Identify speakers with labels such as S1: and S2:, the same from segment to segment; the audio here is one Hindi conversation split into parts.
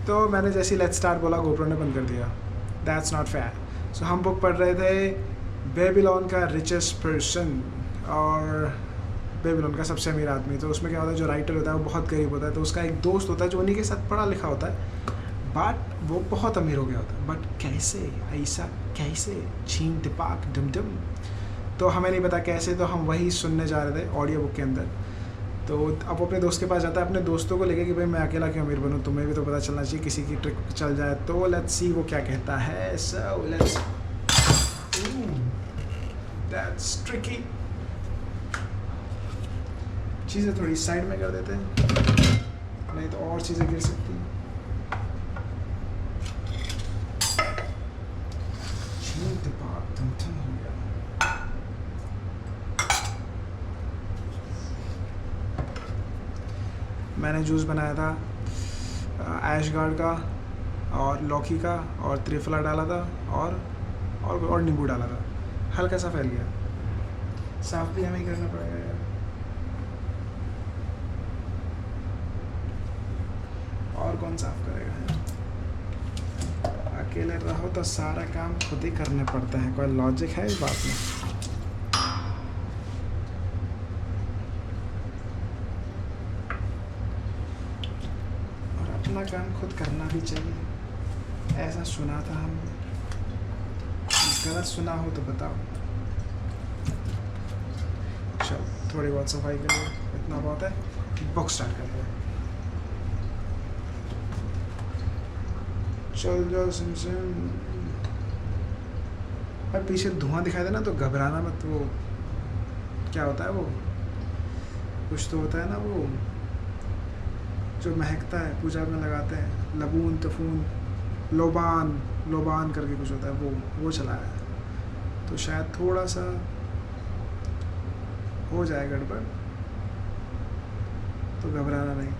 S1: तो मैंने जैसे ही लेट्स स्टार्ट बोला गोप्रो ने बंद कर दिया। That's not fair. सो हम बुक पढ़ रहे थे बेबीलोन का रिचेस्ट पर्सन और बेबीलोन का सबसे अमीर आदमी। तो उसमें क्या होता है, जो राइटर होता है वो बहुत गरीब होता है, तो उसका एक दोस्त होता है जो उन्हीं के साथ पढ़ा लिखा होता है, बट वो बहुत अमीर हो गया होता है। बट कैसे, ऐसा कैसे, छीन टिपाक डम डम, तो हमें नहीं पता कैसे। तो हम वही सुनने जा रहे थे ऑडियो बुक के अंदर। तो अब अपने दोस्त के पास जाता है अपने दोस्तों को लेके कि भाई मैं अकेला क्यों अमीर बनूं, तुम्हें भी तो पता चलना चाहिए, किसी की ट्रिक चल जाए। तो लेट्स सी वो क्या कहता है। So let's, that's tricky. चीज़ें थोड़ी साइड में कर देते हैं, नहीं तो और चीज़ें गिर सकती हैं। हो गया। मैंने जूस बनाया था ऐश गार्ड का और लौकी का और त्रिफला डाला था और नींबू डाला था। हल्का सा फैल गया, साफ भी हमें ही करना पड़ेगा यार। और कौन साफ करेगा यार, अकेले रहो तो सारा काम खुद ही करने पड़ता है। कोई लॉजिक है इस बात में? और अपना काम खुद करना भी चाहिए, ऐसा सुना था हमने। गलत सुना हो तो बताओ। चलो थोड़ी बहुत सफाई के लिए इतना बहुत है, बुक स्टार्ट करते हैं। चल जाओ सिमसिम। भाई पीछे धुआं दिखाई दे ना तो घबराना मत। वो क्या होता है, वो कुछ तो होता है ना, वो जो महकता है, पूजा में लगाते हैं, लबून तफून लोबान करके कुछ होता है, वो चलाया है। तो शायद थोड़ा सा हो जाए गड़बड़, तो घबराना नहीं।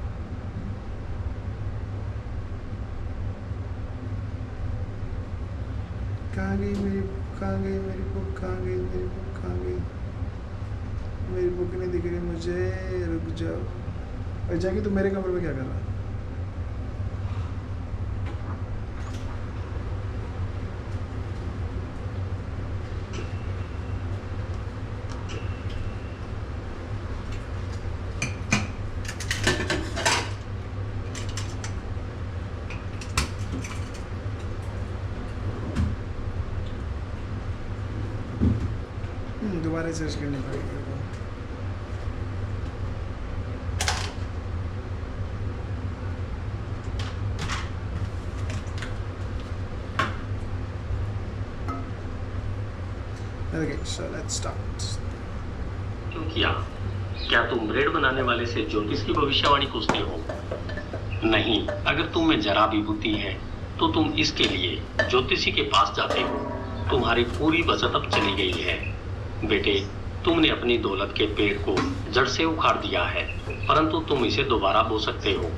S1: कहाँ गई मेरी बुक, कहाँ गई मेरी बुक, कहाँ गई मेरी बुक, कहाँ गई मेरी बुक? नहीं दिख रही मुझे, रुक जाओ। और जाके तू मेरे कमरे में क्या कर रहा है? दोबारा सर्च करनी पड़ेगी। Okay, so let's start.
S2: क्यों किया? क्या तुम ब्रेड बनाने वाले से ज्योतिष की भविष्यवाणी पूछते हो? नहीं, अगर तुम में जरा भी बुद्धि है तो तुम इसके लिए ज्योतिषी के पास जाते हो। तुम्हारी पूरी बचत अब चली गई है। बेटे, तुमने अपनी दौलत के पेड़ को जड़ से उखाड़ दिया है, परंतु तुम इसे दोबारा बो सकते हो।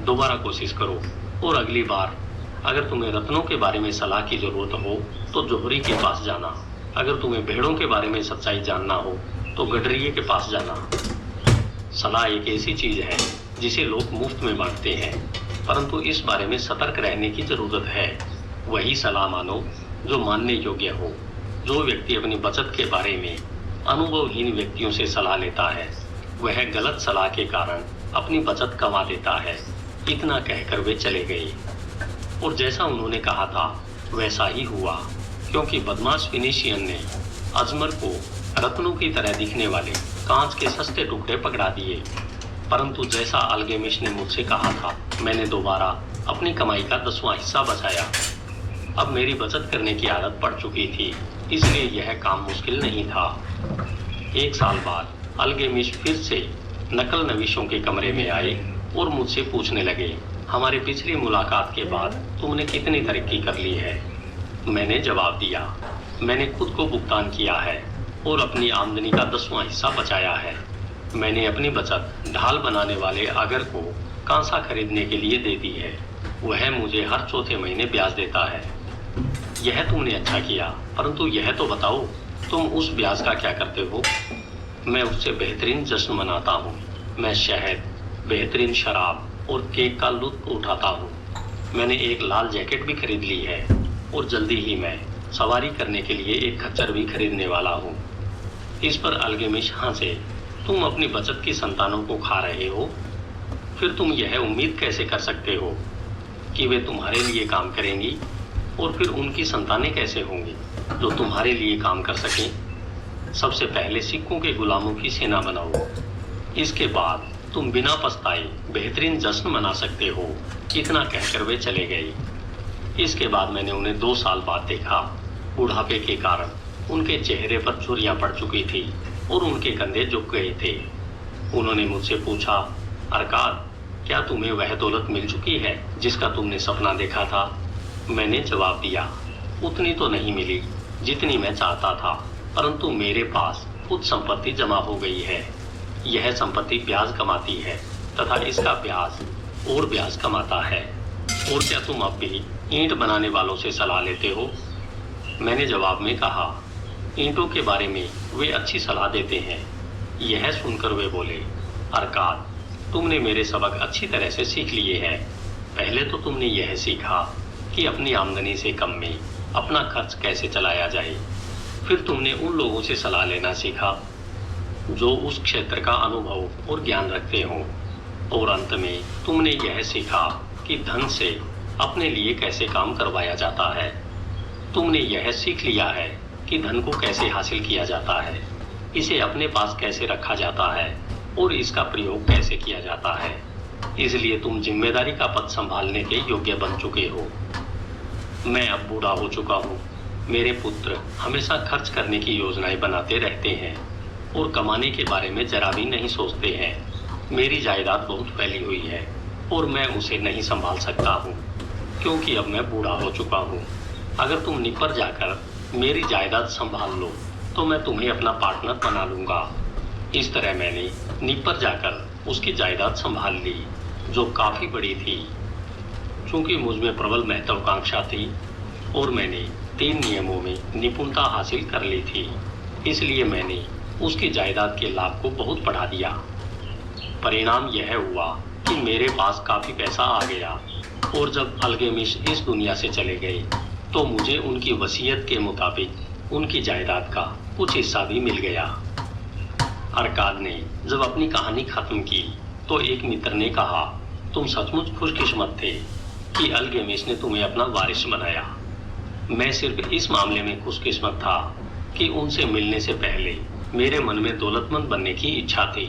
S2: दोबारा कोशिश करो, और अगली बार अगर तुम्हें रत्नों के बारे में सलाह की जरूरत हो तो जोहरी के पास जाना। अगर तुम्हें भेड़ों के बारे में सच्चाई जानना हो तो गडरिये के पास जाना। सलाह एक ऐसी चीज है जिसे लोग मुफ्त में बांटते हैं, परंतु इस बारे में सतर्क रहने की जरूरत है। वही सलाह मानो जो मानने योग्य हो। जो व्यक्ति अपनी बचत के बारे में अनुभवहीन व्यक्तियों से सलाह लेता है, वह गलत सलाह के कारण अपनी बचत गंवा देता है। इतना कहकर वे चले गए, और जैसा उन्होंने कहा था वैसा ही हुआ, क्योंकि बदमाश फिनिशियन ने अजमर को रत्नों की तरह दिखने वाले कांच के सस्ते टुकड़े पकड़ा दिए। परंतु जैसा अल्गेमिश ने मुझसे कहा था, मैंने दोबारा अपनी कमाई का 10वां हिस्सा बचाया। अब मेरी बचत करने की आदत पड़ चुकी थी, इसलिए यह काम मुश्किल नहीं था। 1 साल बाद अल्गेमिश फिर से नकल नवीशों के कमरे में आए और मुझसे पूछने लगे, हमारी पिछली मुलाकात के बाद तुमने कितनी तरक्की कर ली है? मैंने जवाब दिया, मैंने खुद को भुगतान किया है और अपनी आमदनी का 10वां हिस्सा बचाया है। मैंने अपनी बचत ढाल बनाने वाले अगर को कांसा खरीदने के लिए दे दी है। वह मुझे हर चौथे महीने ब्याज देता है। यह तुमने अच्छा किया, परंतु यह तो बताओ तुम उस ब्याज का क्या करते हो? मैं उससे बेहतरीन जश्न मनाता हूँ। मैं शहद, बेहतरीन शराब और केक का लुत्फ उठाता हूँ। मैंने एक लाल जैकेट भी खरीद ली है और जल्दी ही मैं सवारी करने के लिए एक खच्चर भी खरीदने वाला हूँ। इस पर अल्गेमिश हंसे। तुम अपनी बचत की संतानों को खा रहे हो, फिर तुम यह उम्मीद कैसे कर सकते हो कि वे तुम्हारे लिए काम करेंगी, और फिर उनकी संतानें कैसे होंगी जो तुम्हारे लिए काम कर सकें। सबसे पहले सिक्कों के गुलामों की सेना बनाओ, इसके बाद तुम बिना पछताए बेहतरीन जश्न मना सकते हो। इतना कहकर वे चले गए। इसके बाद मैंने उन्हें 2 साल बाद देखा। बुढ़ापे के कारण उनके चेहरे पर झुर्रियां पड़ चुकी थी और उनके कंधे झुक गए थे। उन्होंने मुझसे पूछा, अरकाद, क्या तुम्हें वह दौलत मिल चुकी है जिसका तुमने सपना देखा था? मैंने जवाब दिया, उतनी तो नहीं मिली जितनी मैं चाहता था, परंतु मेरे पास कुछ संपत्ति जमा हो गई है। यह संपत्ति ब्याज कमाती है तथा इसका ब्याज और ब्याज कमाता है। और क्या तुम अब भी ईंट बनाने वालों से सलाह लेते हो? मैंने जवाब में कहा, ईंटों के बारे में वे अच्छी सलाह देते हैं। यह सुनकर वे बोले, अरकाद, तुमने मेरे सबक अच्छी तरह से सीख लिए हैं। पहले तो तुमने यह सीखा कि अपनी आमदनी से कम में अपना खर्च कैसे चलाया जाए। फिर तुमने उन लोगों से सलाह लेना सीखा जो उस क्षेत्र का अनुभव और ज्ञान रखते हों। और अंत में तुमने यह सीखा कि धन से अपने लिए कैसे काम करवाया जाता है। तुमने यह सीख लिया है कि धन को कैसे हासिल किया जाता है, इसे अपने पास कैसे रखा जाता है और इसका प्रयोग कैसे किया जाता है। इसलिए तुम जिम्मेदारी का पद संभालने के योग्य बन चुके हो। मैं अब बूढ़ा हो चुका हूँ। मेरे पुत्र हमेशा खर्च करने की योजनाएं बनाते रहते हैं और कमाने के बारे में जरा भी नहीं सोचते हैं। मेरी जायदाद बहुत फैली हुई है और मैं उसे नहीं संभाल सकता हूँ क्योंकि अब मैं बूढ़ा हो चुका हूँ। अगर तुम निपर जाकर मेरी जायदाद संभाल लो तो मैं तुम्हें अपना पार्टनर बना लूँगा। इस तरह मैंने निपर जाकर उसकी जायदाद संभाल ली जो काफ़ी बड़ी थी। चूंकि मुझ में प्रबल महत्वाकांक्षा थी और मैंने 3 नियमों में निपुणता हासिल कर ली थी, इसलिए मैंने उसकी जायदाद के लाभ को बहुत बढ़ा दिया। परिणाम यह हुआ कि मेरे पास काफ़ी पैसा आ गया और जब अल्गेमिश इस दुनिया से चले गए तो मुझे उनकी वसीयत के मुताबिक उनकी जायदाद का कुछ हिस्सा भी मिल गया। अरकाद ने जब अपनी कहानी खत्म की तो एक मित्र ने कहा, तुम सचमुच खुशकिस्मत थे कि अल्गेमिश ने तुम्हें अपना वारिस बनाया। मैं सिर्फ इस मामले में खुशकिस्मत था कि उनसे मिलने से पहले मेरे मन में दौलतमंद बनने की इच्छा थी।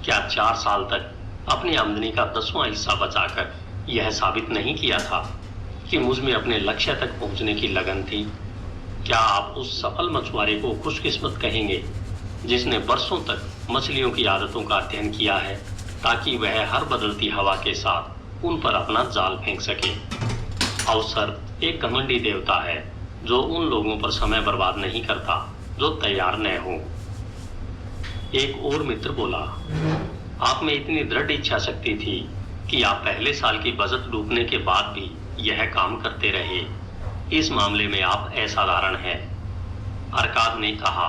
S2: क्या 4 साल तक अपनी आमदनी का 10वां हिस्सा बचाकर यह साबित नहीं किया था कि मुझ में अपने लक्ष्य तक पहुंचने की लगन थी? क्या आप उस सफल मछुआरे को खुशकिस्मत कहेंगे जिसने बरसों तक मछलियों की आदतों का अध्ययन किया है ताकि वह हर बदलती हवा के साथ उन पर अपना जाल फेंक सके? अवसर एक घमंडी देवता है जो उन लोगों पर समय बर्बाद नहीं करता जो तैयार न हो। एक और मित्र बोला, आप में इतनी दृढ़ इच्छा शक्ति थी कि आप पहले साल की बचत डूबने के बाद भी यह काम करते रहे। इस मामले में आप असाधारण हैं। अरकाद ने कहा,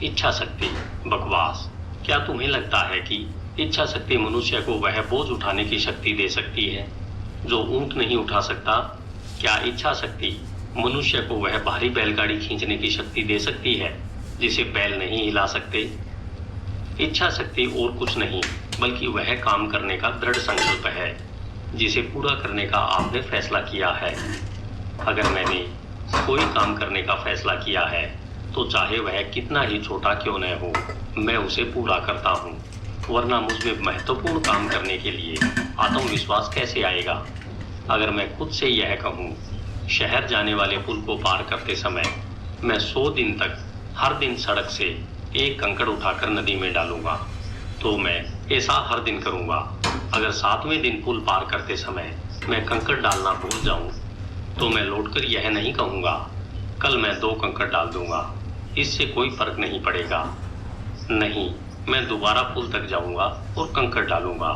S2: इच्छा शक्ति? बकवास। क्या तुम्हें लगता है कि इच्छा शक्ति मनुष्य को वह बोझ उठाने की शक्ति दे सकती है जो ऊंट नहीं उठा सकता? क्या इच्छा शक्ति मनुष्य को वह भारी बैलगाड़ी खींचने की शक्ति दे सकती है जिसे बैल नहीं हिला सकते? इच्छा शक्ति और कुछ नहीं बल्कि वह काम करने का दृढ़ संकल्प है जिसे पूरा करने का आपने फैसला किया है। अगर मैंने कोई काम करने का फैसला किया है तो चाहे वह कितना ही छोटा क्यों न हो, मैं उसे पूरा करता हूँ, वरना मुझ में महत्वपूर्ण काम करने के लिए आत्मविश्वास कैसे आएगा? अगर मैं खुद से यह कहूँ, शहर जाने वाले पुल को पार करते समय मैं 100 दिन तक हर दिन सड़क से एक कंकड़ उठाकर नदी में डालूंगा, तो मैं ऐसा हर दिन करूंगा। अगर 7वें दिन पुल पार करते समय मैं कंकड़ डालना भूल जाऊं, तो मैं लौटकर यह नहीं कहूंगा, कल मैं 2 कंकड़ डाल दूंगा, इससे कोई फर्क नहीं पड़ेगा। नहीं, मैं दोबारा पुल तक जाऊंगा और कंकड़ डालूंगा।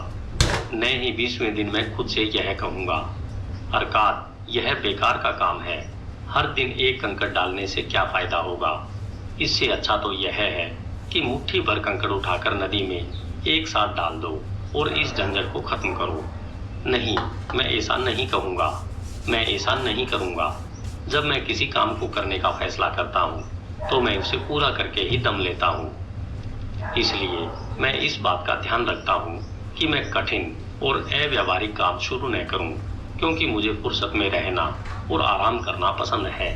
S2: न ही 20वें दिन मैं खुद से यह कहूंगा, अरकाद, यह बेकार का काम है, हर दिन एक कंकड़ डालने से क्या फायदा होगा? इससे अच्छा तो यह है कि मुट्ठी भर कंकड़ उठाकर नदी में एक साथ डाल दो और इस झंझट को खत्म करो। नहीं, मैं ऐसा नहीं कहूँगा। मैं ऐसा नहीं करूँगा। जब मैं किसी काम को करने का फैसला करता हूँ तो मैं उसे पूरा करके ही दम लेता हूँ। इसलिए मैं इस बात का ध्यान रखता हूँ कि मैं कठिन और अव्यावहारिक काम शुरू न करूँ, क्योंकि मुझे फुर्सत में रहना और आराम करना पसंद है।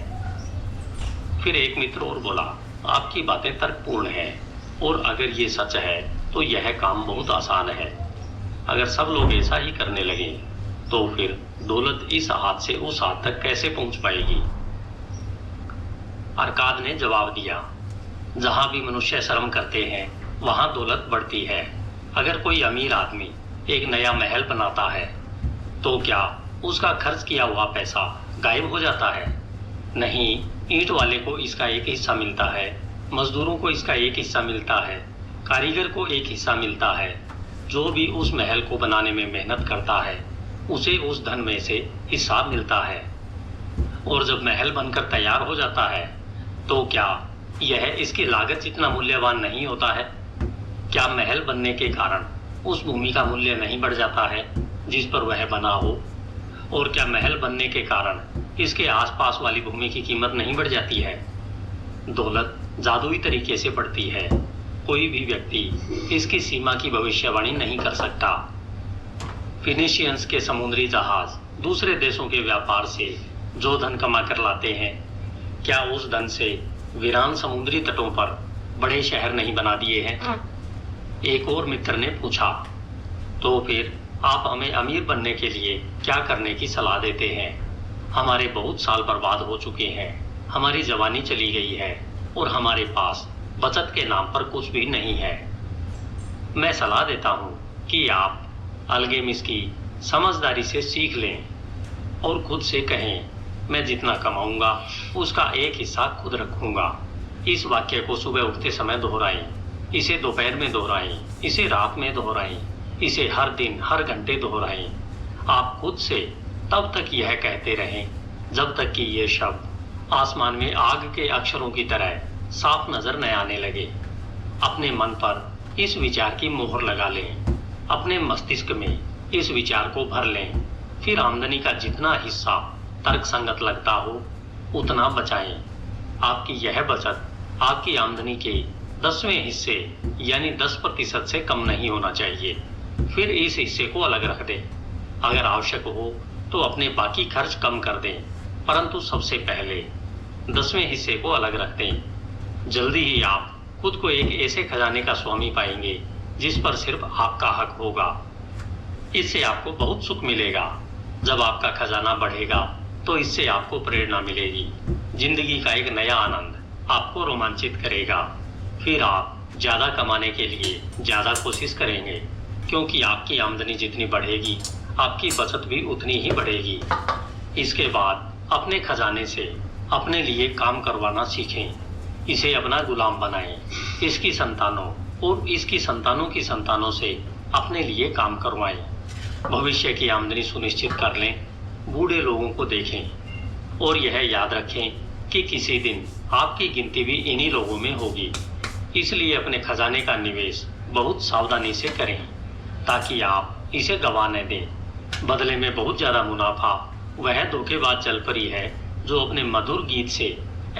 S2: फिर एक मित्र और बोला, आपकी बातें तर्कपूर्ण हैं, और अगर ये सच है तो यह काम बहुत आसान है। अगर सब लोग ऐसा ही करने लगे तो फिर दौलत इस हाथ से उस हाथ तक कैसे पहुंच पाएगी? अरकाद ने जवाब दिया, जहां भी मनुष्य श्रम करते हैं वहां दौलत बढ़ती है। अगर कोई अमीर आदमी एक नया महल बनाता है तो क्या उसका खर्च किया हुआ पैसा गायब हो जाता है? नहीं, ईंट वाले को इसका एक हिस्सा मिलता है, मजदूरों को इसका एक हिस्सा मिलता है, कारीगर को एक हिस्सा मिलता है। जो भी उस महल को बनाने में मेहनत करता है उसे उस धन में से हिस्सा मिलता है। और जब महल बनकर तैयार हो जाता है तो क्या यह इसकी लागत जितना मूल्यवान नहीं होता है? क्या महल बनने के कारण उस भूमि का मूल्य नहीं बढ़ जाता है जिस पर वह बना हो? और क्या महल बनने के कारण इसके आसपास वाली भूमि की कीमत नहीं बढ़ जाती है? दौलत जादुई तरीके से बढ़ती है। कोई भी व्यक्ति इसकी सीमा की भविष्यवाणी नहीं कर सकता। फिनिशियंस के समुद्री जहाज दूसरे देशों के व्यापार से जो धन कमा कर लाते हैं, क्या उस धन से वीरान समुद्री तटों पर बड़े शहर नहीं बना दिए हैं? एक और मित्र ने पूछा, तो फिर आप हमें अमीर बनने के लिए क्या करने की सलाह देते हैं? हमारे बहुत साल बर्बाद हो चुके हैं, हमारी जवानी चली गई है और हमारे पास बचत के नाम पर कुछ भी नहीं है। मैं सलाह देता हूं कि आप अल्केमिस्ट की समझदारी से सीख लें और खुद से कहें, मैं जितना कमाऊंगा उसका एक हिस्सा खुद रखूंगा। इस वाक्य को सुबह उठते समय दोहराएं, इसे दोपहर में दोहराएं, इसे रात में दोहराएं, इसे हर दिन हर घंटे दोहराएं। आप खुद से तब तक यह कहते रहें जब तक कि ये शब्द आसमान में आग के अक्षरों की तरह साफ नजर न आने लगे। अपने मन पर इस विचार की मोहर लगा लें, अपने मस्तिष्क में इस विचार को भर लें। फिर आमदनी का जितना हिस्सा तर्कसंगत लगता हो उतना बचाएं। आपकी यह बचत आपकी आमदनी के 10वें हिस्से यानी 10% से कम नहीं होना चाहिए। फिर इस हिस्से को अलग रख दें। अगर आवश्यक हो तो अपने बाकी खर्च कम कर दें, परंतु सबसे पहले 10वें हिस्से को अलग रख दें। जल्दी ही आप खुद को एक ऐसे खजाने का स्वामी पाएंगे जिस पर सिर्फ आपका हक होगा। इससे आपको बहुत सुख मिलेगा। जब आपका खजाना बढ़ेगा तो इससे आपको प्रेरणा मिलेगी। जिंदगी का एक नया आनंद आपको रोमांचित करेगा। फिर आप ज्यादा कमाने के लिए ज्यादा कोशिश करेंगे, क्योंकि आपकी आमदनी जितनी बढ़ेगी आपकी बचत भी उतनी ही बढ़ेगी। इसके बाद अपने खजाने से अपने लिए काम करवाना सीखें। इसे अपना गुलाम बनाएं। इसकी संतानों और इसकी संतानों की संतानों से अपने लिए काम करवाएं। भविष्य की आमदनी सुनिश्चित कर लें। बूढ़े लोगों को देखें और यह याद रखें कि किसी दिन आपकी गिनती भी इन्हीं लोगों में होगी। इसलिए अपने खजाने का निवेश बहुत सावधानी से करें ताकि आप इसे गंवा न दें। बदले में बहुत ज्यादा मुनाफा वह धोखेबाज जलपरी है जो अपने मधुर गीत से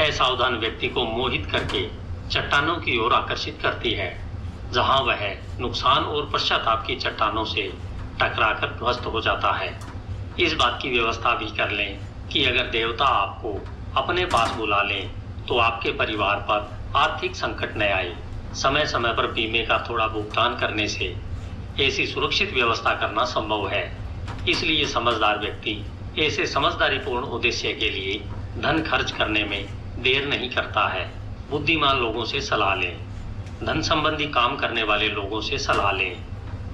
S2: असावधान व्यक्ति को मोहित करके चट्टानों की ओर आकर्षित करती है, जहां वह नुकसान और पश्चाताप की चट्टानों से टकराकर ध्वस्त हो जाता है। इस बात की व्यवस्था भी कर लें कि अगर देवता आपको अपने पास बुला लें तो आपके परिवार पर आर्थिक संकट न आए। समय समय पर बीमे का थोड़ा भुगतान करने से ऐसी सुरक्षित व्यवस्था करना संभव है। इसलिए समझदार व्यक्ति ऐसे समझदारीपूर्ण उद्देश्य के लिए धन खर्च करने में देर नहीं करता है। बुद्धिमान लोगों से सलाह लें। धन संबंधी काम करने वाले लोगों से सलाह लें।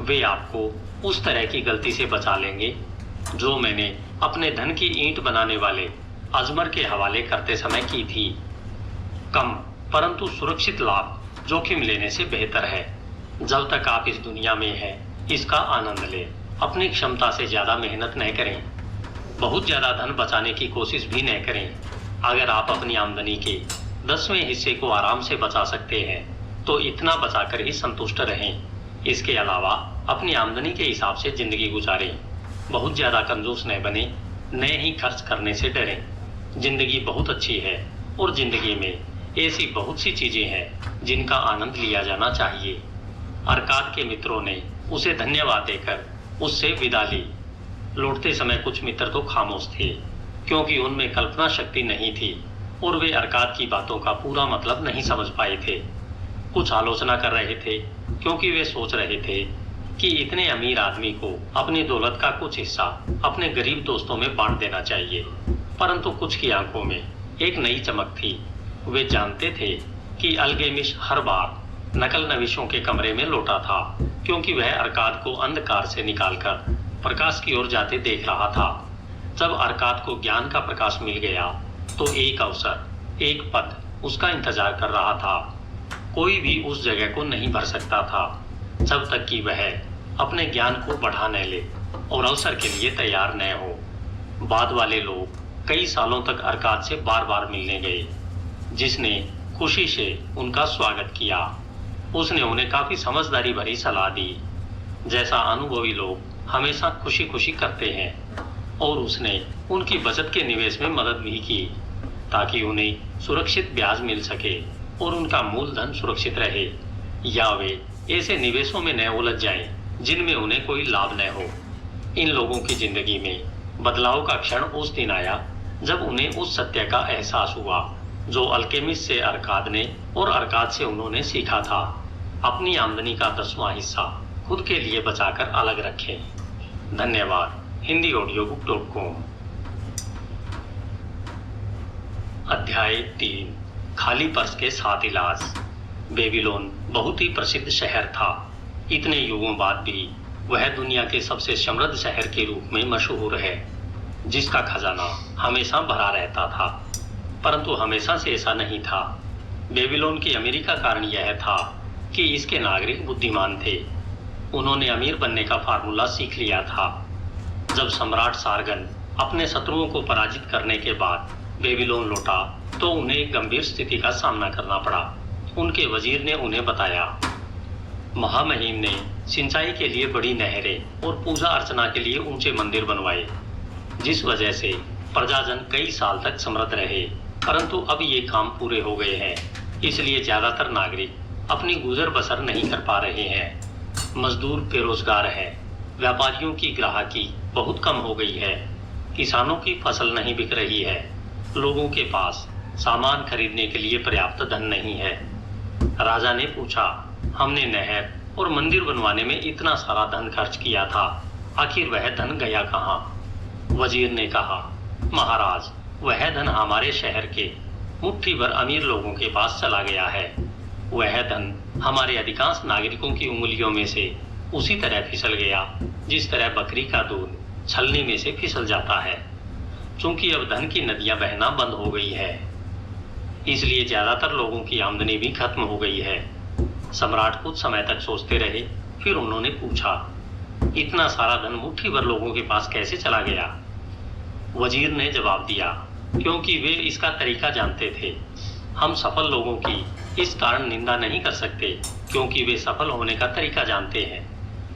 S2: वे आपको उस तरह की गलती से बचा लेंगे जो मैंने अपने धन की ईंट बनाने वाले अजमर के हवाले करते समय की थी। कम परंतु सुरक्षित लाभ जोखिम लेने से बेहतर है। जब तक आप इस दुनिया में हैं, इसका आनंद लें। अपनी क्षमता से ज्यादा मेहनत न करें। बहुत ज्यादा धन बचाने की कोशिश भी न करें। अगर आप अपनी आमदनी के 10वें हिस्से को आराम से बचा सकते हैं तो इतना बचाकर ही संतुष्ट रहें। इसके अलावा अपनी आमदनी के हिसाब से जिंदगी गुजारें। बहुत ज्यादा कंजूस न बने। नए ही खर्च करने से डरें। जिंदगी बहुत अच्छी है और जिंदगी में ऐसी बहुत सी चीजें हैं जिनका आनंद लिया जाना चाहिए। अरकाद के मित्रों ने उसे धन्यवाद देकर उससे विदा ली। लौटते समय कुछ मित्र तो खामोश थे, क्योंकि उनमें कल्पना शक्ति नहीं थी और वे अरकाद की बातों का पूरा मतलब नहीं समझ पाए थे। कुछ आलोचना कर रहे थे, क्योंकि वे सोच रहे थे कि इतने अमीर आदमी को अपनी दौलत का कुछ हिस्सा अपने गरीब दोस्तों में बांट देना चाहिए। परंतु कुछ की आंखों में एक नई चमक थी। वे जानते थे कि अल्गेमिश हर बार नकल नविशों के कमरे में लौटा था, क्योंकि वह अरकाद को अंधकार से निकालकर प्रकाश की ओर जाते देख रहा था। जब अरकाद को ज्ञान का प्रकाश मिल गया तो एक अवसर, एक पद उसका इंतजार कर रहा था। कोई भी उस जगह को नहीं भर सकता था जब तक कि वह अपने ज्ञान को बढ़ा न ले और अवसर के लिए तैयार न हो। बाद वाले लोग कई सालों तक अरकाद से बार बार मिलने गए, जिसने खुशी से उनका स्वागत किया। उसने उन्हें काफी समझदारी भरी सलाह दी, जैसा अनुभवी लोग हमेशा खुशी खुशी करते हैं, और उसने उनकी बचत के निवेश में मदद भी की, ताकि उन्हें सुरक्षित ब्याज मिल सके और उनका मूलधन सुरक्षित रहे, या वे ऐसे निवेशों में न उलझ जाएं जिनमें उन्हें कोई लाभ न हो। इन लोगों की जिंदगी में बदलाव का क्षण उस दिन आया जब उन्हें उस सत्य का एहसास हुआ जो अल्केमिस्ट से अरकाद ने और अरकाद से उन्होंने सीखा था। अपनी आमदनी का 10वां हिस्सा खुद के लिए बचाकर अलग रखें। धन्यवाद। HindiAudiobook.com। अध्याय 3। खाली पर्स के साथ इलाज। बेबीलोन बहुत ही प्रसिद्ध शहर था। इतने युगों बाद भी वह दुनिया के सबसे समृद्ध शहर के रूप में मशहूर है, जिसका खजाना हमेशा भरा रहता था। परंतु हमेशा से ऐसा नहीं था। बेबीलोन की अमीरी का कारण यह था कि इसके नागरिक बुद्धिमान थे। उन्होंने अमीर बनने का फार्मूला सीख लिया था। जब सम्राट सारगन अपने शत्रुओं को पराजित करने के बाद बेबीलोन लौटा तो उन्हें एक गंभीर स्थिति का सामना करना पड़ा। उनके वजीर ने उन्हें बताया, महामहिम ने सिंचाई के लिए बड़ी नहरें और पूजा अर्चना के लिए ऊंचे मंदिर बनवाए, जिस वजह से प्रजाजन कई साल तक समृद्ध रहे। परंतु अब ये काम पूरे हो गए हैं, इसलिए ज्यादातर नागरिक अपनी गुजर बसर नहीं कर पा रहे हैं। मजदूर बेरोजगार हैं, व्यापारियों की ग्राहकी बहुत कम हो गई है, किसानों की फसल नहीं बिक रही है, लोगों के पास सामान खरीदने के लिए पर्याप्त धन नहीं है। राजा ने पूछा, हमने नहर और मंदिर बनवाने में इतना सारा धन खर्च किया था, आखिर वह धन गया कहाँ? वजीर ने कहा, महाराज, वह धन हमारे शहर के मुट्ठी भर अमीर लोगों के पास चला गया है। वह धन हमारे अधिकांश नागरिकों की उंगलियों में से उसी तरह फिसल गया जिस तरह बकरी का दूध छलनी में से फिसल जाता है। चूंकि अब धन की नदियां बहना बंद हो गई है, इसलिए ज्यादातर लोगों की आमदनी भी खत्म हो गई है। सम्राट कुछ समय तक सोचते रहे, फिर उन्होंने पूछा, इतना सारा धन मुट्ठी भर लोगों के पास कैसे चला गया? वजीर ने जवाब दिया, क्योंकि वे इसका तरीका जानते थे। हम सफल लोगों की इस कारण निंदा नहीं कर सकते, क्योंकि वे सफल होने का तरीका जानते हैं।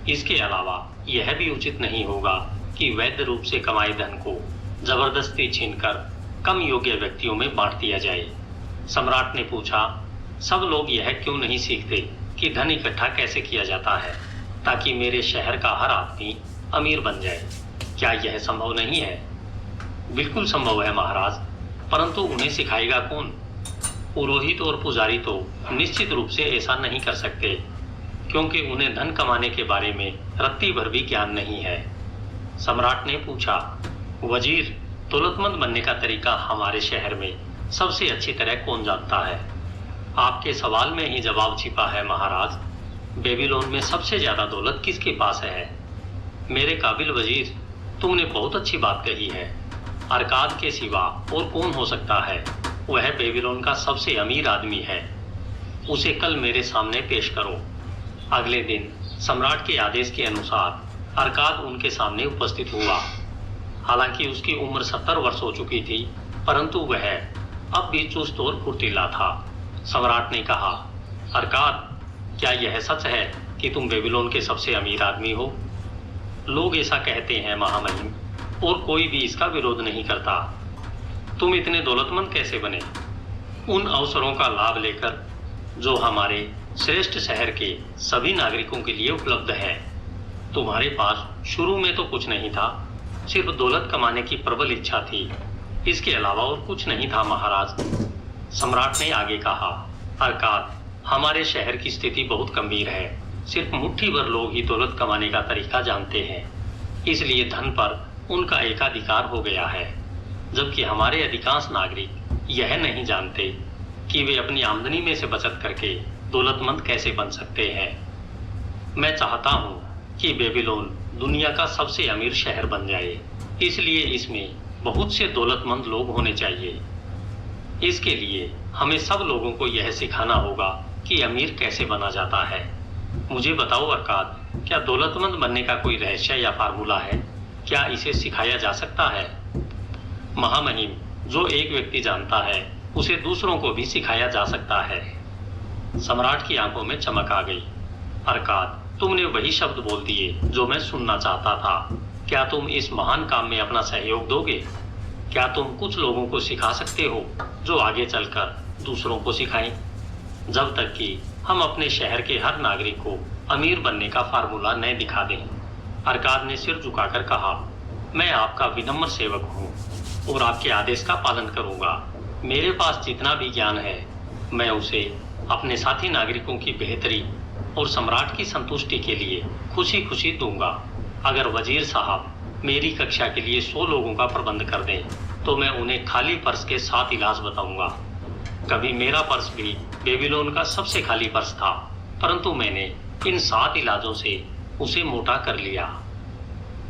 S2: इसके अलावा यह भी उचित नहीं होगा कि वैध रूप से कमाए धन को जबरदस्ती छीनकर कम योग्य व्यक्तियों में बांट दिया जाए। सम्राट ने पूछा, सब लोग यह क्यों नहीं सीखते कि धन इकट्ठा कैसे किया जाता है, ताकि मेरे शहर का हर आदमी अमीर बन जाए? क्या यह संभव नहीं है? बिल्कुल संभव है महाराज, परंतु उन्हें सिखाएगा कौन? पुरोहित और पुजारी तो निश्चित रूप से ऐसा नहीं कर सकते, क्योंकि उन्हें धन कमाने के बारे में रत्ती भर भी ज्ञान नहीं है। सम्राट ने पूछा, वजीर, दौलतमंद बनने का तरीका हमारे शहर में सबसे अच्छी तरह कौन जानता है? आपके सवाल में ही जवाब छिपा है महाराज। बेबीलोन में सबसे ज्यादा दौलत किसके पास है? मेरे काबिल वजीर, तुमने बहुत अच्छी बात कही है। अरकाद के सिवा और कौन हो सकता है? वह बेबीलोन का सबसे अमीर आदमी है। उसे कल मेरे सामने पेश करो। अगले दिन सम्राट के आदेश के अनुसार अरकाद उनके सामने उपस्थित हुआ। हालांकि उसकी उम्र 70 वर्ष हो चुकी थी, परंतु वह अब भी चुस्त और फुर्तीला था। सम्राट ने कहा, अरकाद, क्या यह सच है कि तुम बेबीलोन के सबसे अमीर आदमी हो? लोग ऐसा कहते हैं महामहिम, और कोई भी इसका विरोध नहीं करता। तुम इतने दौलतमंद कैसे बने? उन अवसरों का लाभ लेकर जो हमारे श्रेष्ठ शहर के सभी नागरिकों के लिए उपलब्ध है। तुम्हारे पास शुरू में तो कुछ नहीं था, सिर्फ दौलत कमाने की प्रबल इच्छा थी, इसके अलावा और कुछ नहीं था महाराज। सम्राट ने आगे कहा, अर्काद, हमारे शहर की स्थिति बहुत गंभीर है। सिर्फ मुट्ठी भर लोग ही दौलत कमाने का तरीका जानते हैं, इसलिए धन पर उनका एकाधिकार हो गया है, जबकि हमारे अधिकांश नागरिक यह नहीं जानते कि वे अपनी आमदनी में से बचत करके दौलतमंद कैसे बन सकते हैं। मैं चाहता हूं कि बेबीलोन दुनिया का सबसे अमीर शहर बन जाए, इसलिए इसमें बहुत से दौलतमंद लोग होने चाहिए। इसके लिए हमें सब लोगों को यह सिखाना होगा कि अमीर कैसे बना जाता है। मुझे बताओ अर्काद, क्या दौलतमंद बनने का कोई रहस्य या फार्मूला है? क्या इसे सिखाया जा सकता है? महामहिम, जो एक व्यक्ति जानता है उसे दूसरों को भी सिखाया जा सकता है। सम्राट की आंखों में चमक आ गई। अर्काद, तुमने वही शब्द बोल दिए जो मैं सुनना चाहता था। क्या तुम इस महान काम में अपना सहयोग दोगे? क्या तुम कुछ लोगों को सिखा सकते हो जो आगे चलकर दूसरों को सिखाएं? जब तक कि हम अपने शहर के हर नागरिक को अमीर बनने का फार्मूला न दिखा दें। अर्काद ने सिर झुकाकर कहा, मैं आपका विनम्र सेवक हूँ और आपके आदेश का पालन करूंगा। मेरे पास जितना भी ज्ञान है मैं उसे अपने साथी नागरिकों की बेहतरी और सम्राट की संतुष्टि के लिए खुशी खुशी दूंगा। अगर वजीर साहब मेरी कक्षा के लिए 100 लोगों का प्रबंध कर दें तो मैं उन्हें खाली पर्स के 7 इलाज बताऊंगा। कभी मेरा पर्स भी बेबीलोन का सबसे खाली पर्स था, परंतु मैंने इन 7 इलाजों से उसे मोटा कर लिया।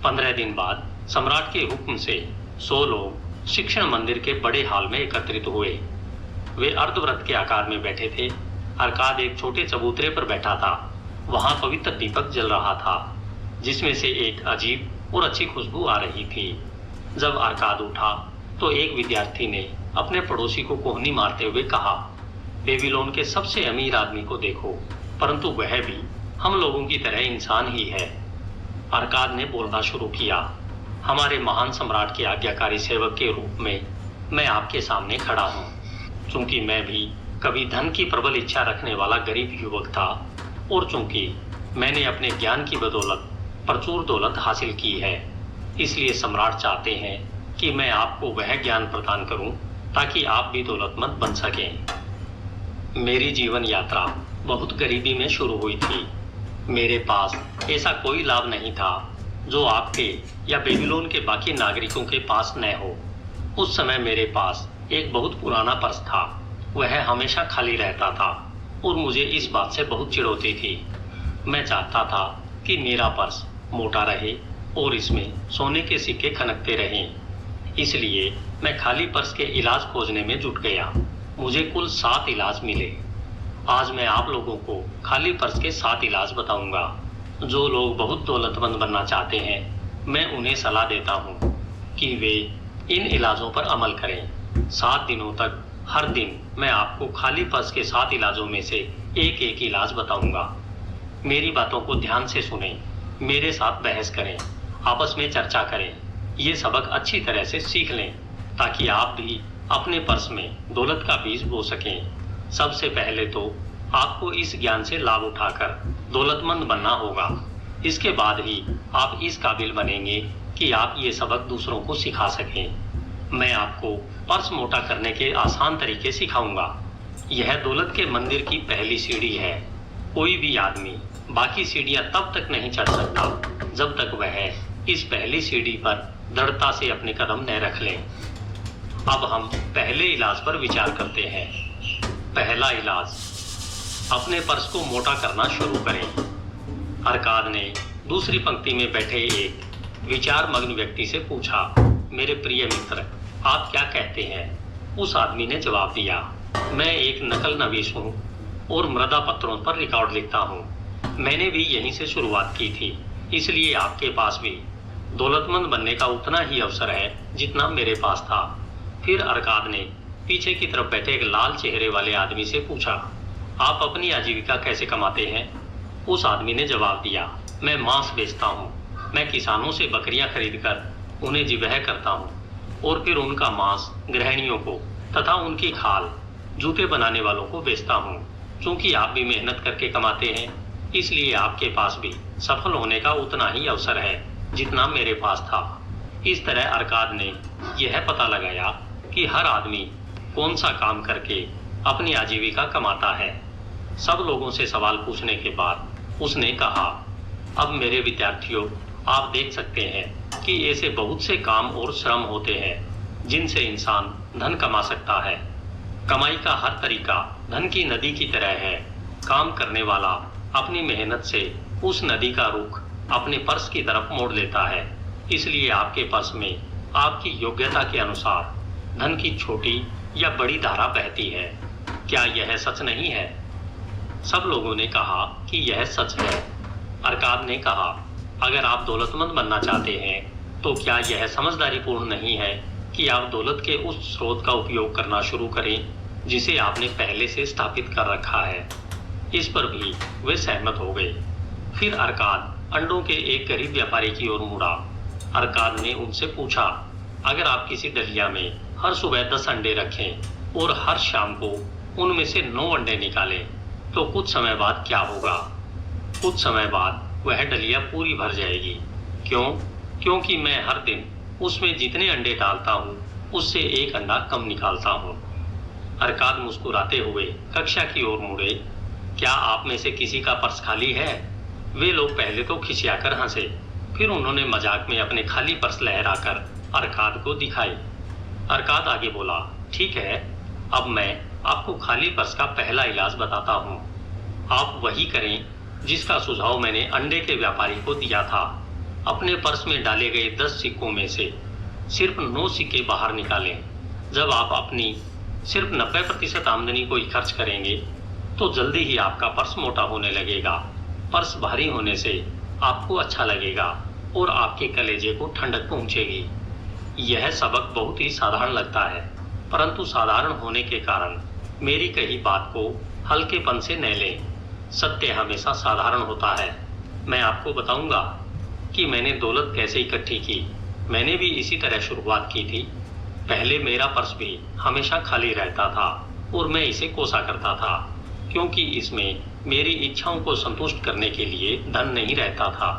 S2: 15 दिन बाद सम्राट के हुक्म से 100 लोग शिक्षण मंदिर के बड़े हाल में एकत्रित हुए। वे अर्धवृत्त के आकार में बैठे थे। अर्काद एक छोटे चबूतरे पर बैठा था। वहां पवित्र दीपक जल रहा था, जिसमें से एक अजीब और अच्छी खुशबू आ रही थी। जब अर्काद उठा तो एक विद्यार्थी ने अपने पड़ोसी को कोहनी मारते हुए कहा, बेबीलोन के सबसे अमीर आदमी को देखो, परंतु वह भी हम लोगों की तरह इंसान ही है। अर्काद ने बोलना शुरू किया, हमारे महान सम्राट के आज्ञाकारी सेवक के रूप में मैं आपके सामने खड़ा हूँ। चूंकि मैं भी कभी धन की प्रबल इच्छा रखने वाला गरीब युवक था और चूंकि मैंने अपने ज्ञान की बदौलत प्रचुर दौलत हासिल की है, इसलिए सम्राट चाहते हैं कि मैं आपको वह ज्ञान प्रदान करूं ताकि आप भी दौलतमंद बन सकें। मेरी जीवन यात्रा बहुत गरीबी में शुरू हुई थी। मेरे पास ऐसा कोई लाभ नहीं था जो आपके या बेबीलोन के बाकी नागरिकों के पास न हो। उस समय मेरे पास एक बहुत पुराना पर्स था। वह हमेशा खाली रहता था और मुझे इस बात से बहुत चिढ़ होती थी। मैं चाहता था कि मेरा पर्स मोटा रहे और इसमें सोने के सिक्के खनकते रहें। इसलिए मैं खाली पर्स के इलाज खोजने में जुट गया। मुझे कुल 7 इलाज मिले। आज मैं आप लोगों को खाली पर्स के 7 इलाज बताऊंगा। जो लोग बहुत दौलतमंद बनना चाहते हैं, मैं उन्हें सलाह देता हूं कि वे इन इलाजों पर अमल करें। 7 दिनों तक हर दिन मैं आपको खाली पर्स के 7 इलाजों में से एक एक इलाज बताऊंगा। मेरी बातों को ध्यान से सुनें, मेरे साथ बहस करें, आपस में चर्चा करें। ये सबक अच्छी तरह से सीख लें ताकि आप भी अपने पर्स में दौलत का बीज बो सकें। सबसे पहले तो आपको इस ज्ञान से लाभ उठाकर दौलतमंद बनना होगा। इसके बाद ही आप इस काबिल बनेंगे कि आप ये सबक दूसरों को सिखा सकें। मैं आपको पर्स मोटा करने के आसान तरीके सिखाऊंगा। यह दौलत के मंदिर की पहली सीढ़ी है। कोई भी आदमी बाकी सीढ़ियां तब तक नहीं चढ़ सकता जब तक वह इस पहली सीढ़ी पर दृढ़ता से अपने कदम न रख ले। अब हम पहले इलाज पर विचार करते हैं। पहला इलाज, अपने पर्स को मोटा करना शुरू करें। अर्काद ने दूसरी पंक्ति में बैठे एक विचार मग्न व्यक्ति से पूछा, मेरे प्रिय मित्र, आप क्या कहते हैं? उस आदमी ने जवाब दिया, मैं एक नकल नवीस हूँ और मृदा पत्रों पर रिकॉर्ड लिखता हूँ। मैंने भी यहीं से शुरुआत की थी, इसलिए आपके पास भी दौलतमंद बनने का उतना ही अवसर है जितना मेरे पास था। फिर अर्काद ने पीछे की तरफ बैठे एक लाल चेहरे वाले आदमी से पूछा, आप अपनी आजीविका कैसे कमाते हैं? उस आदमी ने जवाब दिया, मैं मांस बेचता हूँ। मैं किसानों से बकरियां खरीदकर उन्हें जिबह करता हूँ और फिर उनका मांस गृहिणियों को तथा उनकी खाल जूते बनाने वालों को बेचता हूँ। चूंकि आप भी मेहनत करके कमाते हैं, इसलिए आपके पास भी सफल होने का उतना ही अवसर है जितना मेरे पास था। इस तरह अरकाद ने यह पता लगाया कि हर आदमी कौन सा काम करके अपनी आजीविका कमाता है। सब लोगों से सवाल पूछने के बाद उसने कहा, अब मेरे विद्यार्थियों, आप देख सकते हैं कि ऐसे बहुत से काम और श्रम होते हैं जिनसे इंसान धन कमा सकता है। कमाई का हर तरीका धन की नदी की तरह है। काम करने वाला अपनी मेहनत से उस नदी का रुख अपने पर्स की तरफ मोड़ लेता है। इसलिए आपके पर्स में आपकी योग्यता के अनुसार धन की छोटी या बड़ी धारा बहती है। क्या यह सच नहीं है? सब लोगों ने कहा कि यह सच है। अरकाद ने कहा, अगर आप दौलतमंद बनना चाहते हैं तो क्या यह समझदारीपूर्ण नहीं है कि आप दौलत के उस स्रोत का उपयोग करना शुरू करें जिसे आपने पहले से स्थापित कर रखा है। इस पर भी वे सहमत हो गए। फिर अरकाद अंडों के एक गरीब व्यापारी की ओर मुड़ा। अरकाद ने उनसे पूछा, अगर आप किसी डलिया में हर सुबह 10 अंडे रखें और हर शाम को उनमें से 9 अंडे निकालें तो कुछ समय बाद क्या होगा? कुछ समय बाद वह डलिया पूरी भर जाएगी। क्यों? क्योंकि मैं हर दिन उसमें जितने अंडे डालता हूँ उससे एक अंडा कम निकालता हूँ। अरकाद मुस्कुराते हुए कक्षा की ओर मुड़े। क्या आप में से किसी का पर्स खाली है? वे लोग पहले तो खिसियाकर हंसे, फिर उन्होंने मजाक में अपने खाली पर्स लहराकर अरकाद को दिखाए। अरकाद आगे बोला, ठीक है, अब मैं आपको खाली पर्स का पहला इलाज बताता हूँ। आप वही करें जिसका सुझाव मैंने अंडे के व्यापारी को दिया था। अपने पर्स में डाले गए 10 सिक्कों में से सिर्फ 9 सिक्के बाहर निकालें। जब आप अपनी सिर्फ 90% आमदनी को ही खर्च करेंगे तो जल्दी ही आपका पर्स मोटा होने लगेगा। पर्स भारी होने से आपको अच्छा लगेगा और आपके कलेजे को ठंडक पहुंचेगी। यह सबक बहुत ही साधारण लगता है, परंतु साधारण होने के कारण मेरी कही बात को हल्केपन से न लें। सत्य हमेशा साधारण होता है। मैं आपको बताऊंगा कि मैंने दौलत कैसे इकट्ठी की। मैंने भी इसी तरह शुरुआत की थी। पहले मेरा पर्स भी हमेशा खाली रहता था और मैं इसे कोसा करता था, क्योंकि इसमें मेरी इच्छाओं को संतुष्ट करने के लिए धन नहीं रहता था।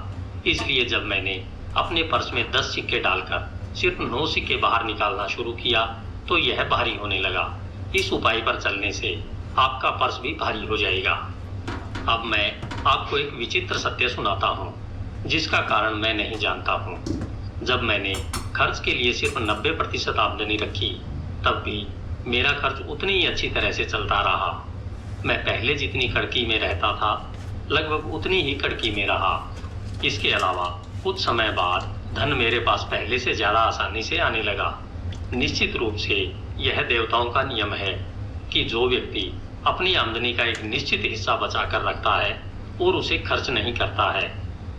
S2: इसलिए जब मैंने अपने पर्स में 10 सिक्के डालकर सिर्फ 9 सिक्के बाहर निकालना शुरू किया तो यह भारी होने लगा। इस उपाय पर चलने से आपका पर्स भी भारी हो जाएगा। अब मैं आपको एक विचित्र सत्य सुनाता हूँ जिसका कारण मैं नहीं जानता हूँ। जब मैंने खर्च के लिए सिर्फ 90% आमदनी रखी, तब भी मेरा खर्च उतनी ही अच्छी तरह से चलता रहा। मैं पहले जितनी कड़की में रहता था लगभग उतनी ही कड़की में रहा। इसके अलावा कुछ समय बाद धन मेरे पास पहले से ज़्यादा आसानी से आने लगा। निश्चित रूप से यह देवताओं का नियम है कि जो व्यक्ति अपनी आमदनी का एक निश्चित हिस्सा बचा कर रखता है और उसे खर्च नहीं करता है,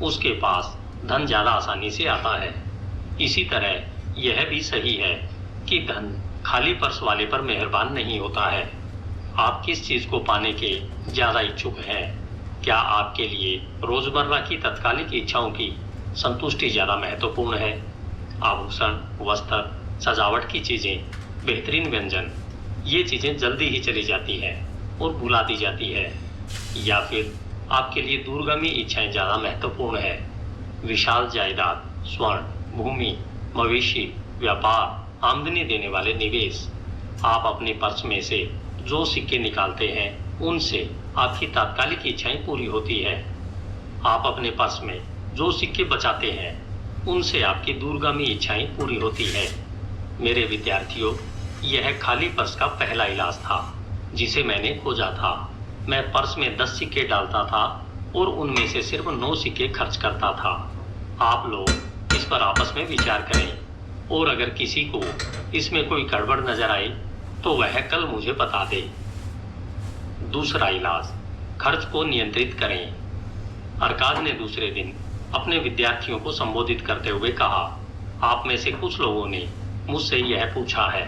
S2: उसके पास धन ज़्यादा आसानी से आता है। इसी तरह यह भी सही है कि धन खाली पर्स वाले पर मेहरबान नहीं होता है। आप किस चीज़ को पाने के ज़्यादा इच्छुक हैं? क्या आपके लिए रोज़मर्रा की तत्कालिक इच्छाओं की संतुष्टि ज़्यादा महत्वपूर्ण है? आभूषण, वस्त्र, सजावट की चीज़ें, बेहतरीन व्यंजन, ये चीज़ें जल्दी ही चली जाती हैं और भुला दी जाती है। या फिर आपके लिए दूरगामी इच्छाएं ज़्यादा महत्वपूर्ण है? विशाल जायदाद, स्वर्ण, भूमि, मवेशी, व्यापार, आमदनी देने वाले निवेश। आप अपने पर्स में से जो सिक्के निकालते हैं उनसे आपकी तात्कालिक इच्छाएं पूरी होती है। आप अपने पर्स में जो सिक्के बचाते हैं उनसे आपकी दूरगामी इच्छाएं पूरी होती है। मेरे विद्यार्थियों, यह खाली पर्स का पहला इलाज था जिसे मैंने खोजा था। मैं पर्स में 10 सिक्के डालता था और उनमें से सिर्फ 9 सिक्के खर्च करता था। आप लोग इस पर आपस में विचार करें और अगर किसी को इसमें कोई गड़बड़ नजर आए तो वह कल मुझे बता दे। दूसरा इलाज, खर्च को नियंत्रित करें। अरकाद ने दूसरे दिन अपने विद्यार्थियों को संबोधित करते हुए कहा, आप में से कुछ लोगों ने मुझसे यह पूछा है,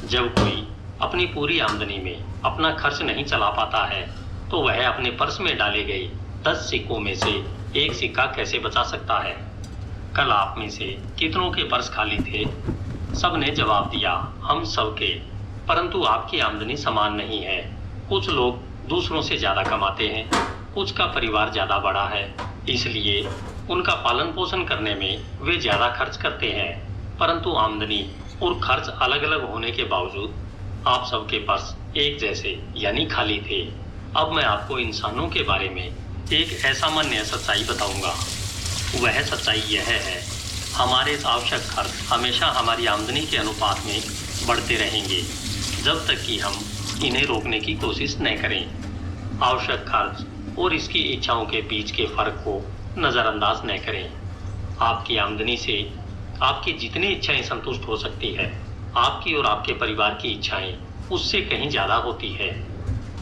S2: जब कोई अपनी पूरी आमदनी में अपना खर्च नहीं चला पाता है तो वह अपने पर्स में डाले गए 10 सिक्कों में से एक सिक्का कैसे बचा सकता है? कल आप में से कितनों के पर्स खाली थे? सब ने जवाब दिया, हम सब के। परंतु आपकी आमदनी समान नहीं है। कुछ लोग दूसरों से ज्यादा कमाते हैं, कुछ का परिवार ज्यादा बड़ा है, इसलिए उनका पालन पोषण करने में वे ज्यादा खर्च करते हैं। परंतु आमदनी और खर्च अलग अलग होने के बावजूद आप सबके पर्स एक जैसे यानी खाली थे। अब मैं आपको इंसानों के बारे में एक असामान्य सच्चाई बताऊंगा। वह सच्चाई यह है, हमारे आवश्यक खर्च हमेशा हमारी आमदनी के अनुपात में बढ़ते रहेंगे जब तक कि हम इन्हें रोकने की कोशिश न करें। आवश्यक खर्च और इसकी इच्छाओं के बीच के फर्क को नज़रअंदाज न करें। आपकी आमदनी से आपकी जितनी इच्छाएं संतुष्ट हो सकती है, आपकी और आपके परिवार की इच्छाएं उससे कहीं ज़्यादा होती है।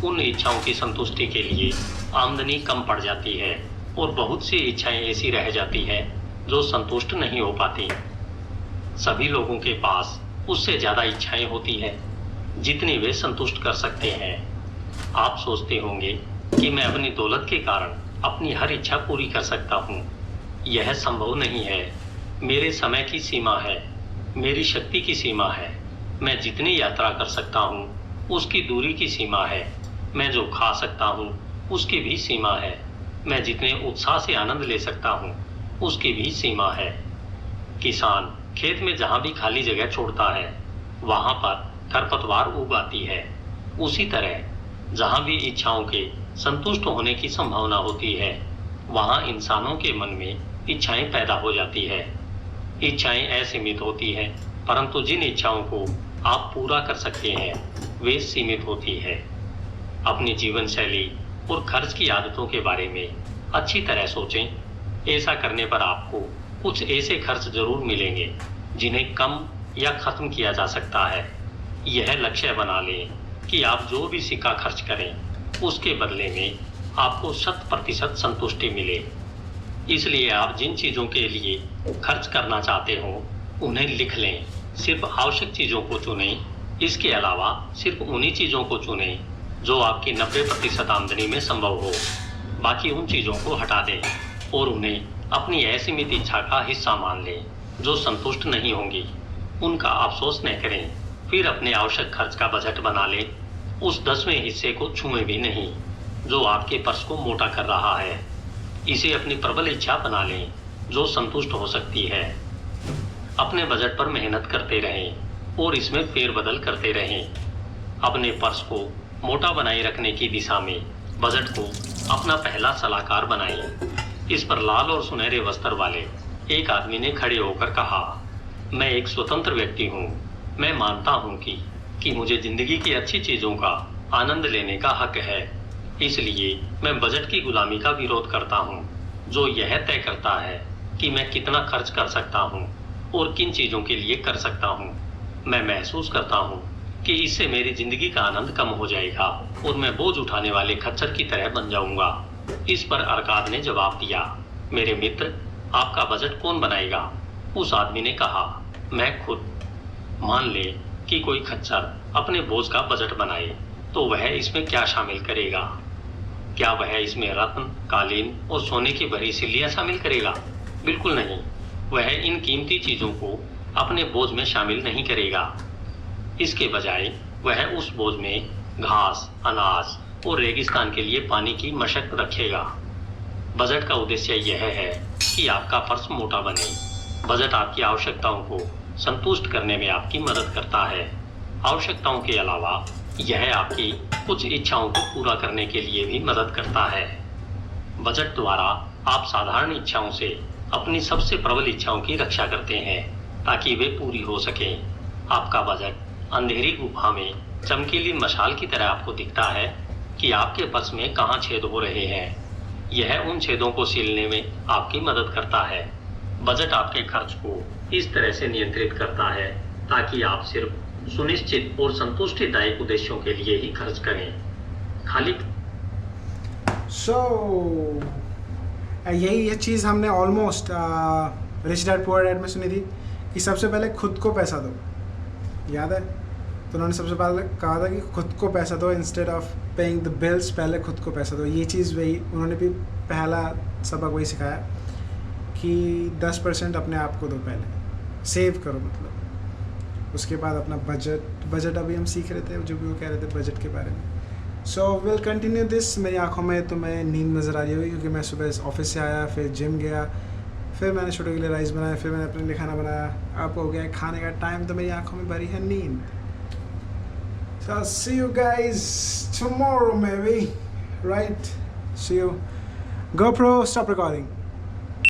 S2: उन इच्छाओं की संतुष्टि के लिए आमदनी कम पड़ जाती है और बहुत सी इच्छाएं ऐसी रह जाती है जो संतुष्ट नहीं हो पाती। सभी लोगों के पास उससे ज़्यादा इच्छाएं होती है जितनी वे संतुष्ट कर सकते हैं। आप सोचते होंगे कि मैं अपनी दौलत के कारण अपनी हर इच्छा पूरी कर सकता हूँ। यह संभव नहीं है। मेरे समय की सीमा है, मेरी शक्ति की सीमा है। मैं जितनी यात्रा कर सकता हूँ उसकी दूरी की सीमा है। मैं जो खा सकता हूँ उसकी भी सीमा है। मैं जितने उत्साह से आनंद ले सकता हूँ उसकी भी सीमा है। किसान खेत में जहाँ भी खाली जगह छोड़ता है वहाँ पर खरपतवार उग आती है। उसी तरह जहाँ भी इच्छाओं के संतुष्ट होने की संभावना होती है वहाँ इंसानों के मन में इच्छाएं पैदा हो जाती है। इच्छाएं असीमित होती हैं, परंतु जिन इच्छाओं को आप पूरा कर सकते हैं वे सीमित होती है। अपनी जीवन शैली और खर्च की आदतों के बारे में अच्छी तरह सोचें। ऐसा करने पर आपको कुछ ऐसे खर्च जरूर मिलेंगे जिन्हें कम या खत्म किया जा सकता है। यह लक्ष्य बना लें कि आप जो भी सिक्का खर्च करें उसके बदले में आपको 100% संतुष्टि मिले। इसलिए आप जिन चीज़ों के लिए खर्च करना चाहते हो उन्हें लिख लें। सिर्फ आवश्यक चीज़ों को चुनें। इसके अलावा सिर्फ उन्हीं चीज़ों को चुनें जो आपकी 90% आमदनी में संभव हो। बाकी उन चीज़ों को हटा दें और उन्हें अपनी असीमित इच्छा का हिस्सा मान लें जो संतुष्ट नहीं होंगी। उनका अफसोस न करें। फिर अपने आवश्यक खर्च का बजट बना लें। उस 10वें हिस्से को छुएं भी नहीं जो आपके पर्स को मोटा कर रहा है। इसे अपनी प्रबल इच्छा बना लें जो संतुष्ट हो सकती है। अपने बजट पर मेहनत करते रहें और इसमें फेरबदल करते रहें। अपने पर्स को मोटा बनाए रखने की दिशा में बजट को अपना पहला सलाहकार बनाएं। इस पर लाल और सुनहरे वस्त्र वाले एक आदमी ने खड़े होकर कहा, मैं एक स्वतंत्र व्यक्ति हूँ। मैं मानता हूँ कि मुझे जिंदगी की अच्छी चीज़ों का आनंद लेने का हक है। इसलिए मैं बजट की गुलामी का विरोध करता हूँ जो यह तय करता है कि मैं कितना खर्च कर सकता हूँ और किन चीज़ों के लिए कर सकता हूँ। मैं महसूस करता हूँ कि इससे मेरी जिंदगी का आनंद कम हो जाएगा और मैं बोझ उठाने वाले खच्चर की तरह बन जाऊंगा। इस पर अरकाद ने जवाब दिया, मेरे मित्र, आपका बजट कौन बनाएगा? उस आदमी ने कहा, मैं खुद। मान ले कि कोई खच्चर अपने बोझ का बजट बनाए तो वह इसमें क्या शामिल करेगा? क्या वह इसमें रत्न, कालीन और सोने की भरी सिल्लियां शामिल करेगा? बिल्कुल नहीं। वह इन कीमती चीजों को अपने बोझ में शामिल नहीं करेगा। इसके बजाय वह उस बोझ में घास, अनाज और रेगिस्तान के लिए पानी की मशक रखेगा। बजट का उद्देश्य यह है कि आपका पर्स मोटा बने। बजट आपकी आवश्यकताओं को संतुष्ट करने में आपकी मदद करता है। आवश्यकताओं के अलावा यह आपकी कुछ इच्छाओं को पूरा करने के लिए भी मदद करता है। बजट द्वारा आप साधारण इच्छाओं से अपनी सबसे प्रबल इच्छाओं की रक्षा करते हैं ताकि वे पूरी हो सकें। आपका बजट अंधेरी गुफा में चमकीली मशाल की तरह आपको दिखता है कि आपके पर्स में कहाँ छेद हो रहे हैं। यह उन छेदों को सीलने में आपकी मदद करता है। बजट आपके खर्च को इस तरह से नियंत्रित करता है ताकि आप सिर्फ सुनिश्चित और संतुष्टिदायक उद्देश्यों के लिए ही खर्च करें। खाली
S1: यही ये चीज़ हमने almost rich dad poor dad में सुनी थी कि सबसे पहले खुद को पैसा दो। याद है? तो उन्होंने सबसे पहले कहा था कि खुद को पैसा दो instead of paying the bills. पहले खुद को पैसा दो। ये चीज़ वही उन्होंने भी पहला सबक वही सिखाया कि 10% अपने आप को दो, पहले सेव करो मतलब, उसके बाद अपना बजट अभी हम सीख रहे थे, जो भी वो कह रहे थे बजट के बारे में। So will continue this. मेरी आंखों में तुम्हें नींद नज़र आ रही होगी क्योंकि मैं सुबह ऑफिस से आया, फिर जिम गया, फिर मैंने छोटे के लिए राइस बनाया, फिर मैंने अपने लिए खाना बनाया, अब हो गया खाने का टाइम, तो मेरी आंखों में भरी है नींद। So I'll see you guys tomorrow maybe, right? See you. GoPro, stop recording.